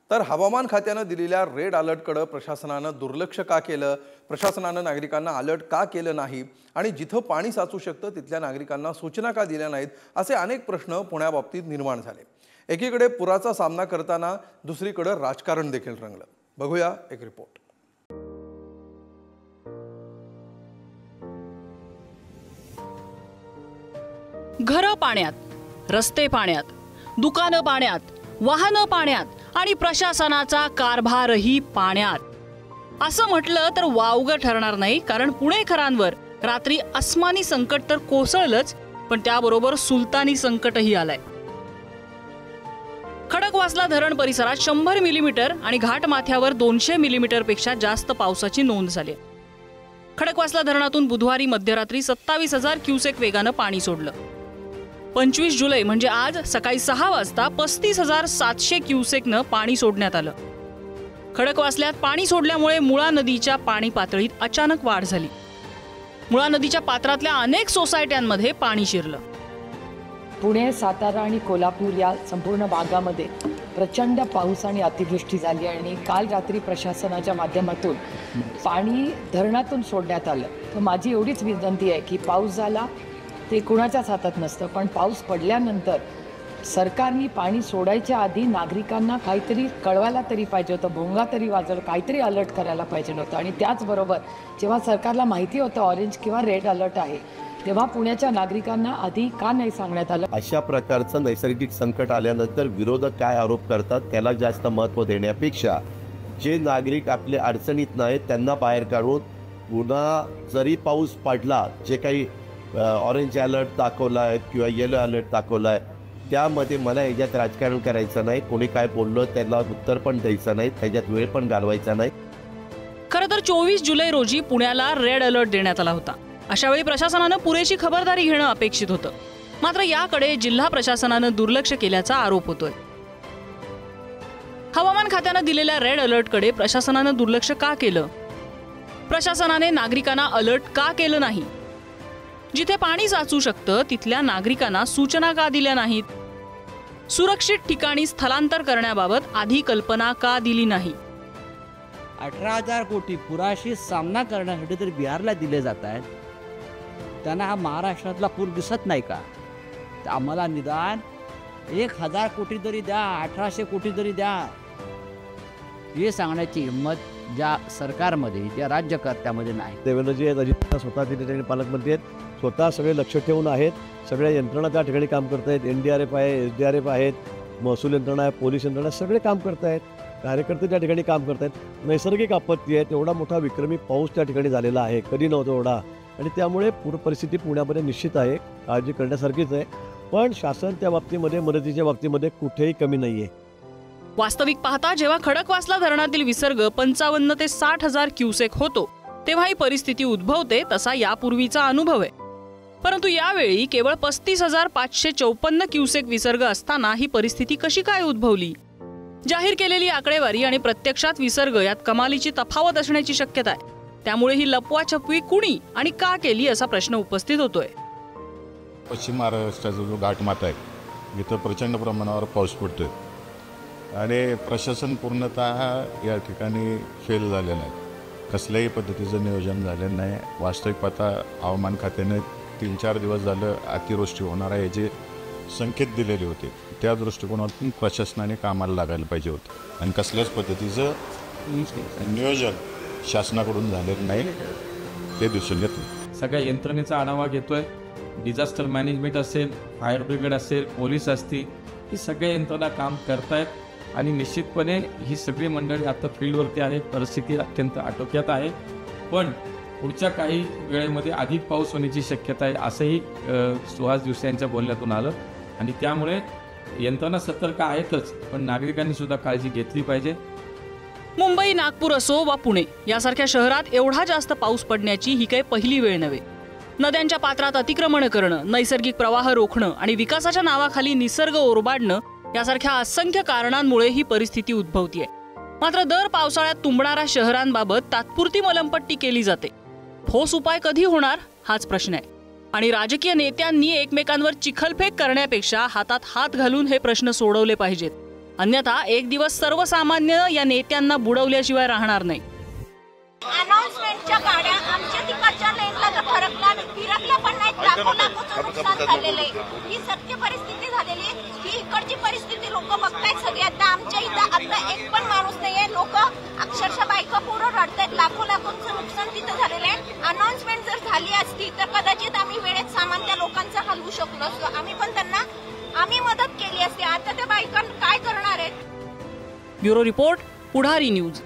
तर हवामान खात्याने दिलेल्या रेड अलर्टकडे प्रशासनाने दुर्लक्ष का केलं, प्रशासनाने नागरिकांना अलर्ट का केलं नाही आणि जिथं पाणी साचू शकतं तिथल्या नागरिकांना सूचना का दिल्या नाहीत, असे अनेक प्रश्न पुण्याबाबतीत निर्माण झाले। एकीकडे पुराचा सामना करताना दुसरीकडे राजकारण देखील रंगलं। बघूया एक रिपोर्ट। घरं पाण्यात, रस्ते पाण्यात, दुकानं पाण्यात, वाहनं पाण्यात आणि प्रशासनाचा कारभारही पाण्यात। असं म्हटलं तर वावगं ठरणार नाही, कारण पुणेकरांवर रात्री अस्मानी संकट तर कोसळलंच, पण त्याबरोबर सुलतानी संकटही आलंय। खडकवासला धरण परिसरात 100 मिलीमीटर आणि घाटमाथ्यावर 200 मिलीमीटर पेक्षा जास्त पावसाची नोंद झाली। खडकवासला धरणातून बुधवारी मध्यरात्री 27,000 क्युसेक वेगानं पाणी सोडलं। 25 जुलै म्हणजे आज सकाळी 6 वाजता 35,700 क्युसेकनं पाणी सोडण्यात आलं। खडकवासल्यात पाणी सोडल्यामुळे मुळा नदीच्या पाणी पातळीत अचानक वाढ झाली। मुळा नदीच्या पात्रातल्या अनेक सोसायट्यांमध्ये पाणी शिरलं। पुणे, सातारा आणि कोल्हापूर या संपूर्ण भागामध्ये प्रचंड पाऊस आणि अतिवृष्टी झाली आणि काल रात्री प्रशासनाच्या माध्यमातून पाणी धरणातून सोडण्यात आलं। तर माझी एवढीच विनंती आहे की पाऊस झाला ते कुणाच्याच हातात नसतं, पण पाऊस पडल्यानंतर सरकारने पाणी सोडायच्या आधी नागरिकांना काहीतरी कळवायला तरी पाहिजे होतं, भोंगा तरी वाजवलं, काहीतरी अलर्ट करायला पाहिजे होतं। आणि त्याचबरोबर जेव्हा सरकारला माहिती होतं ऑरेंज किंवा रेड अलर्ट आहे, तेव्हा पुण्याच्या नागरिकांना आधी का नाही सांगण्यात आलं? अशा प्रकारचं नैसर्गिक संकट आल्यानंतर विरोधक काय आरोप करतात त्याला जास्त महत्त्व देण्यापेक्षा जे नागरिक आपल्या अडचणीत नाहीत त्यांना बाहेर काढून पुन्हा जरी पाऊस पडला, जे काही ऑरेंज अलर्ट दाखवला आहे किंवा येलो अलर्ट दाखवला आहे, त्यामध्ये मला याच्यात राजकारण करायचं नाही। कोणी काय बोललं त्याला उत्तर पण द्यायचं नाही, त्याच्यात वेळ पण घालवायचा नाही। खरं तर 24 जुलै रोजी पुण्याला रेड अलर्ट देण्यात आला होता। अशा वेळी प्रशासनानं पुरेशी खबरदारी घेणं अपेक्षित होतं, मात्र याकडे जिल्हा प्रशासनानं दुर्लक्ष केल्याचा आरोप होतोय। हवामान खात्यानं दिलेल्या रेड अलर्टकडे प्रशासनानं दुर्लक्ष का केलं? प्रशासनाने नागरिकांना अलर्ट का केलं नाही? जिथे पाणी साचू शकतं तिथल्या नागरिकांना सूचना का दिल्या नाहीत? सुरक्षित ठिकाणी स्थलांतर करण्याबाबत आधी कल्पना का दिली नाही? 18,000 कोटी पुराशी सामना करण्यासाठी तरी बिहारला दिले जात आहेत, त्यांना हा महाराष्ट्रातला पूर दिसत नाही का? तर आम्हाला निदान 1,000 कोटी तरी द्या, 1,800 कोटी तरी द्या, हे सांगण्याची हिंमत ज्या सरकारमध्ये, ज्या राज्यकर्त्यामध्ये नाही। देवेंद्रजी आहेत, स्वतः तिथे त्यांनी पालकमंत्री आहेत, स्वतः सगळे लक्ष ठेवून आहेत, सगळ्या यंत्रणा त्या ठिकाणी काम करत आहेत। NDRF आहे, SDRF आहेत, महसूल यंत्रणा आहे, पोलीस यंत्रणा, सगळे काम करत आहेत, कार्यकर्ते त्या ठिकाणी काम करत आहेत। नैसर्गिक आपत्ती आहे, एवढा मोठा विक्रमी पाऊस त्या ठिकाणी झालेला आहे, कधी नव्हता एवढा, आणि त्यामुळे पूर परिस्थिती पुण्यामध्ये निश्चित आहे, काळजी करण्यासारखीच आहे। पण शासन त्या बाबतीमध्ये, मदतीच्या बाबतीमध्ये कुठेही कमी नाही आहे। वास्तविक पाहता जेव्हा खडकवासला धरणातील विसर्ग 55 ते 60,000 क्युसेक होतो, तेव्हा ही परिस्थिती उद्भवते, तसा यापूर्वीचा अनुभव आहे। परंतु यावेळी केवळ 35,554 क्युसेक विसर्ग असताना ही परिस्थिती कशी काय उद्भवली? जाहीर केलेली आकडेवारी आणि प्रत्यक्षात विसर्ग यात कमालीची तफावत असण्याची शक्यता आहे। त्यामुळे ही लपवाछपवी कुणी आणि का केली असा प्रश्न उपस्थित होतोय। पश्चिम महाराष्ट्राचा जो घाटमाथा आहे, इथं प्रचंड प्रमाणावर पाऊस पडतोय आणि प्रशासन पूर्णतः या ठिकाणी फेल झालेलं आहे। कसल्याही पद्धतीचं नियोजन झालेलं नाही। वास्तविक पाहता हवामान खात्याने 3-4 दिवस झालं अतिवृष्टी होणार आहे याचे संकेत दिलेले होते, त्या दृष्टिकोनातून प्रशासनाने कामाला लागायला पाहिजे होतं आणि कसल्याच पद्धतीचं नियोजन शासनाकडून झालेलं नाही, ते दिसून येतं। सगळ्या यंत्रणेचा आढावा घेतोय, डिझास्टर मॅनेजमेंट असेल, फायर ब्रिगेड असेल, पोलीस असतील, ही सगळ्या यंत्रणा काम करतायत आणि निश्चितपणे ही सगळी मंडळी आता फील्डवरती आहेत, परिस्थिती अत्यंत आटोक्यात आहे। पण पुढच्या काही वेळेमध्ये अधिक पाऊस होण्याची शक्यता आहे, असंही सुहास दिवसे यांच्या बोलण्यातून आलं आणि त्यामुळे यंत्रणा सतर्क आहेतच, पण नागरिकांनी सुद्धा काळजी घेतली पाहिजे। मुंबई, नागपूर असो वा पुणे यासारख्या शहरात एवढा जास्त पाऊस पडण्याची ही काही पहिली वेळ नव्हे। नद्यांच्या पात्रात अतिक्रमण करणं, नैसर्गिक प्रवाह रोखणं आणि विकासाच्या नावाखाली निसर्ग ओरबाडणं यासारख्या असंख्य कारणांमुळे ही परिस्थिती उद्भवतीये। मात्र दर पावसाळ्यात तुंबणाऱ्या शहरांबाबत तात्पुरती मलमपट्टी केली जाते। ठोस उपाय कधी होणार हाच प्रश्न आहे आणि राजकीय नेत्यांनी एकमेकांवर चिखलफेक करण्यापेक्षा हातात हात घालून हे प्रश्न सोडवले पाहिजेत। अन्यथा एक दिवस सर्वसामान्य या नेत्यांना बुडवल्याशिवाय राहणार नाही. अनाउन्समेंटच्या गाड्या आमच्या तिकडच्या लेनला तर फिरकल्या पण नाहीत. लाखोचं नुकसान झालेलं आहे. ही सत्य परिस्थिती झालेली आहे. ही इकडची परिस्थिती लोक बघतायत सगळे. आता आमच्या इथं आता एक पण माणूस नाहीये. लोक अक्षरशः बायका पूर्ण रडतायत. लाखोचं नुकसान तिथं झालेलं आहे. अनाउन्समेंट जर झाली असती तर कदाचित आम्ही वेळेत सामान त्या लोकांचं हलवू शकलो असतो. आम्ही पण त्यांना मदत केली असती. आता त्या बायकांना काय करणार आहेत? ब्युरो रिपोर्ट, पुढारी न्यूज.